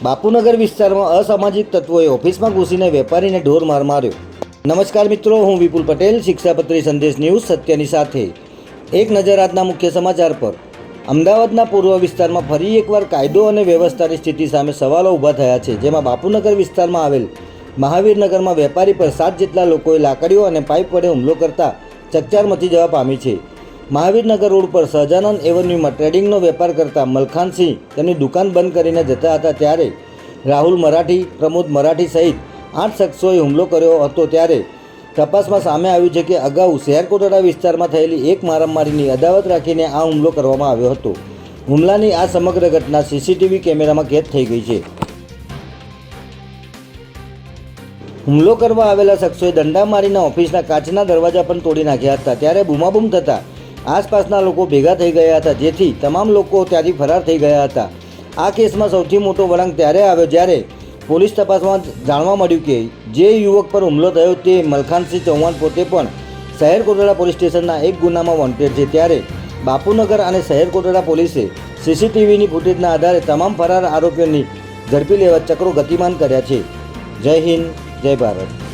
બાપુનગર વિસ્તારમાં અસામાજિક તત્વોએ ઓફિસમાં ઘૂસીને વેપારીને ઢોર માર માર્યો. નમસ્કાર મિત્રો, હું વિપુલ પટેલ, શિક્ષાપત્રી સંદેશ ન્યૂઝ સત્યની સાથે. એક નજર આજના મુખ્ય સમાચાર પર. અમદાવાદના પૂર્વ વિસ્તારમાં ફરી એકવાર કાયદો અને વ્યવસ્થાની સ્થિતિ સામે સવાલો ઊભા થયા છે. જેમાં બાપુનગર વિસ્તારમાં આવેલ મહાવીરનગરમાં વેપારી પર 7 જેટલા લોકોએ લાકડીઓ અને પાઇપ વડે હુમલો કરતા ચકચાર મચી જવા પામી છે. મહાવીરનગર રોડ પર સહજાનંદ એવન્યુમાં ટ્રેડિંગનો વેપાર કરતા મલખાનસિંહ તેમની દુકાન બંધ કરીને જતા હતા ત્યારે રાહુલ મરાઠી, પ્રમોદ મરાઠી સહિત 8 શખ્સોએ હુમલો કર્યો હતો. ત્યારે તપાસમાં સામે આવ્યું છે કે અગાઉ શહેર કોટડા વિસ્તારમાં થયેલી એક મારામારીની અદાવત રાખીને આ હુમલો કરવામાં આવ્યો હતો. હુમલાની આ સમગ્ર ઘટના સીસીટીવી કેમેરામાં કેદ થઈ ગઈ છે. હુમલો કરવા આવેલા શખ્સોએ દંડા મારીને ઓફિસના કાચના દરવાજા પણ તોડી નાખ્યા હતા. ત્યારે બૂમાબૂમ થતાં આસપાસના લોકો ભેગા થઈ ગયા હતા, જેથી તમામ લોકો ત્યાંથી ફરાર થઈ ગયા હતા. આ કેસમાં સૌથી મોટો વળાંક ત્યારે આવ્યો જ્યારે પોલીસ તપાસમાં જાણવા મળ્યું કે જે યુવક પર હુમલો થયો તે મલખાનસિંહ ચૌહાણ પોતે પણ શહેર કોટડા પોલીસ સ્ટેશનના એક ગુનામાં વોન્ટેડ છે. ત્યારે બાપુનગર અને શહેર કોટડા પોલીસે સીસીટીવીની ફૂટેજના આધારે તમામ ફરાર આરોપીઓની ઝડપી લેવા ચક્રો ગતિમાન કર્યા છે. જય હિન્દ, જય ભારત.